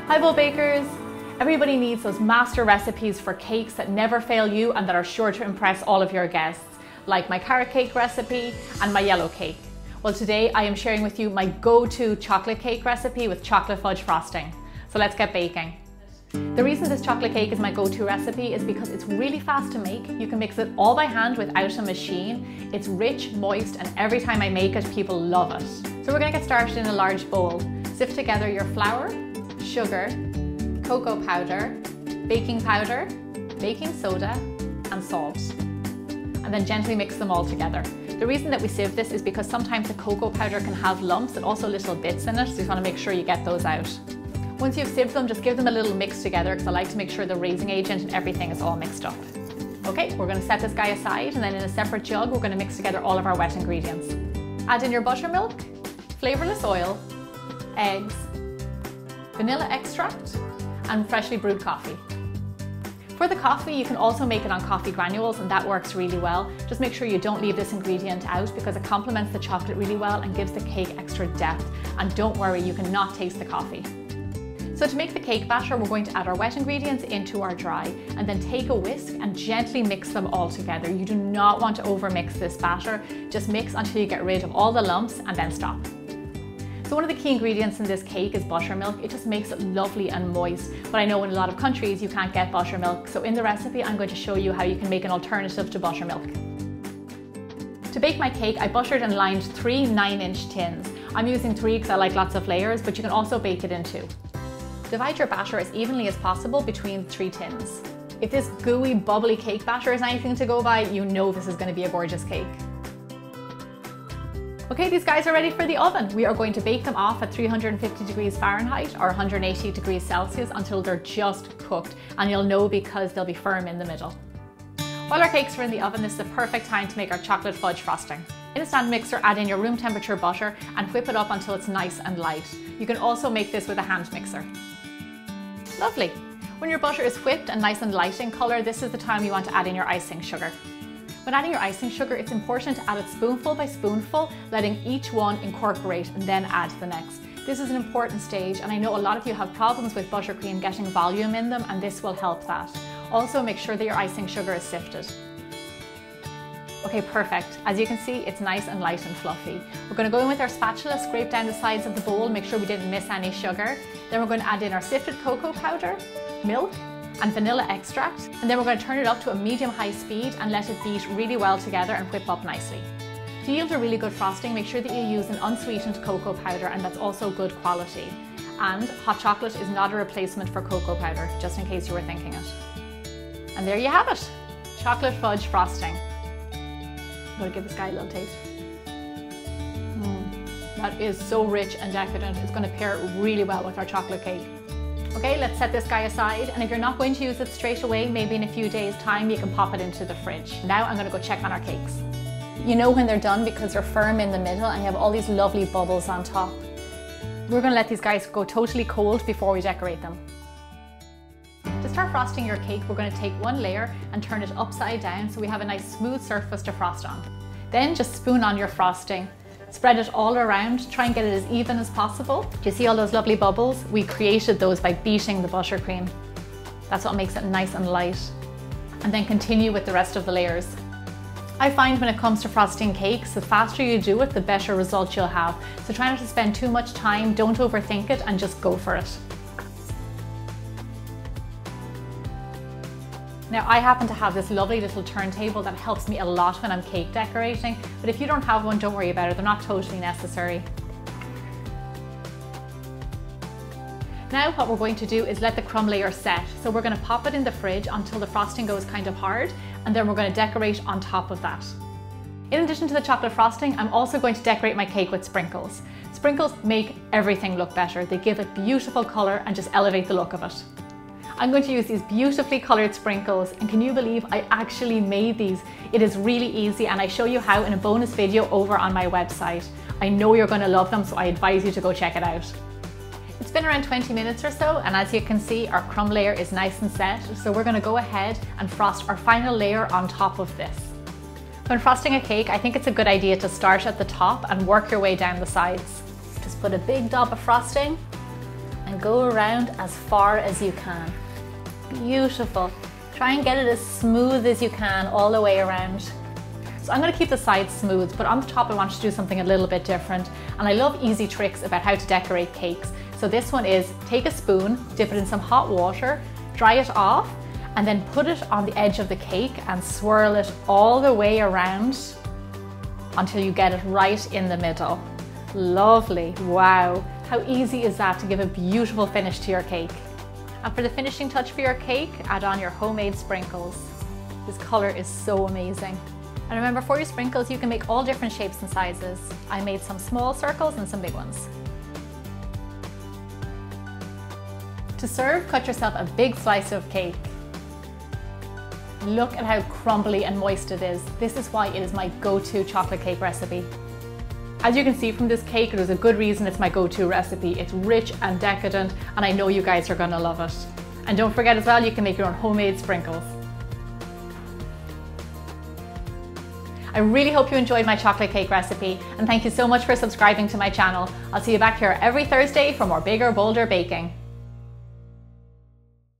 Hi bowl bakers! Everybody needs those master recipes for cakes that never fail you and that are sure to impress all of your guests, like my carrot cake recipe and my yellow cake. Well, today I am sharing with you my go-to chocolate cake recipe with chocolate fudge frosting. So let's get baking. The reason this chocolate cake is my go-to recipe is because it's really fast to make. You can mix it all by hand without a machine. It's rich, moist, and every time I make it, people love it. So we're gonna get started in a large bowl. Sift together your flour, sugar, cocoa powder, baking soda, and salt. And then gently mix them all together. The reason that we sieve this is because sometimes the cocoa powder can have lumps and also little bits in it, so you want to make sure you get those out. Once you've sieved them, just give them a little mix together because I like to make sure the raising agent and everything is all mixed up. Okay, we're going to set this guy aside, and then in a separate jug we're going to mix together all of our wet ingredients. Add in your buttermilk, flavorless oil, eggs, vanilla extract, and freshly brewed coffee. For the coffee, you can also make it on coffee granules, and that works really well. Just make sure you don't leave this ingredient out because it complements the chocolate really well and gives the cake extra depth. And don't worry, you cannot taste the coffee. So to make the cake batter, we're going to add our wet ingredients into our dry and then take a whisk and gently mix them all together. You do not want to overmix this batter. Just mix until you get rid of all the lumps and then stop. So one of the key ingredients in this cake is buttermilk. It just makes it lovely and moist. But I know in a lot of countries you can't get buttermilk. So in the recipe, I'm going to show you how you can make an alternative to buttermilk. To bake my cake, I buttered and lined 3 9-inch tins. I'm using 3 because I like lots of layers, but you can also bake it in 2. Divide your batter as evenly as possible between 3 tins. If this gooey, bubbly cake batter is anything to go by, you know this is going to be a gorgeous cake. Okay, these guys are ready for the oven. We are going to bake them off at 350 degrees Fahrenheit or 180 degrees Celsius until they're just cooked, and you'll know because they'll be firm in the middle. While our cakes are in the oven, this is the perfect time to make our chocolate fudge frosting. In a stand mixer, add in your room temperature butter and whip it up until it's nice and light. You can also make this with a hand mixer. Lovely. When your butter is whipped and nice and light in colour, this is the time you want to add in your icing sugar. When adding your icing sugar, it's important to add it spoonful by spoonful, letting each one incorporate and then add the next. This is an important stage, and I know a lot of you have problems with buttercream getting volume in them, and this will help that. Also, make sure that your icing sugar is sifted. Okay, perfect. As you can see, it's nice and light and fluffy. We're going to go in with our spatula, scrape down the sides of the bowl, make sure we didn't miss any sugar. Then we're going to add in our sifted cocoa powder, milk, and vanilla extract, and then we're going to turn it up to a medium-high speed and let it beat really well together and whip up nicely. To yield a really good frosting, make sure that you use an unsweetened cocoa powder, and that's also good quality. And hot chocolate is not a replacement for cocoa powder, just in case you were thinking it. And there you have it, chocolate fudge frosting. I'm going to give this guy a little taste. That is so rich and decadent. It's going to pair really well with our chocolate cake. Okay, let's set this guy aside, and if you're not going to use it straight away, maybe in a few days' time, you can pop it into the fridge. Now I'm going to go check on our cakes. You know when they're done because they're firm in the middle and you have all these lovely bubbles on top. We're going to let these guys go totally cold before we decorate them. To start frosting your cake, we're going to take one layer and turn it upside down so we have a nice smooth surface to frost on. Then just spoon on your frosting. Spread it all around, try and get it as even as possible. Do you see all those lovely bubbles? We created those by beating the buttercream. That's what makes it nice and light. And then continue with the rest of the layers. I find when it comes to frosting cakes, the faster you do it, the better result you'll have. So try not to spend too much time, don't overthink it, and just go for it. Now, I happen to have this lovely little turntable that helps me a lot when I'm cake decorating, but if you don't have one, don't worry about it, they're not totally necessary. Now what we're going to do is let the crumb layer set. So we're going to pop it in the fridge until the frosting goes kind of hard, and then we're going to decorate on top of that. In addition to the chocolate frosting, I'm also going to decorate my cake with sprinkles. Sprinkles make everything look better. They give it beautiful colour and just elevate the look of it. I'm going to use these beautifully coloured sprinkles, and can you believe I actually made these? It is really easy, and I show you how in a bonus video over on my website. I know you're going to love them, so I advise you to go check it out. It's been around 20 minutes or so, and as you can see, our crumb layer is nice and set, so we're going to go ahead and frost our final layer on top of this. When frosting a cake, I think it's a good idea to start at the top and work your way down the sides. Just put a big dob of frosting and go around as far as you can. Beautiful. Try and get it as smooth as you can all the way around. So I'm going to keep the sides smooth, but on the top I want to do something a little bit different. And I love easy tricks about how to decorate cakes. So this one is take a spoon, dip it in some hot water, dry it off, and then put it on the edge of the cake and swirl it all the way around until you get it right in the middle. Lovely, wow. How easy is that to give a beautiful finish to your cake? And for the finishing touch for your cake, add on your homemade sprinkles. This color is so amazing. And remember, for your sprinkles, you can make all different shapes and sizes. I made some small circles and some big ones. To serve, cut yourself a big slice of cake. Look at how crumbly and moist it is. This is why it is my go-to chocolate cake recipe. As you can see from this cake, there's a good reason it's my go-to recipe. It's rich and decadent, and I know you guys are gonna love it. And don't forget as well, you can make your own homemade sprinkles. I really hope you enjoyed my chocolate cake recipe, and thank you so much for subscribing to my channel. I'll see you back here every Thursday for more bigger, bolder baking.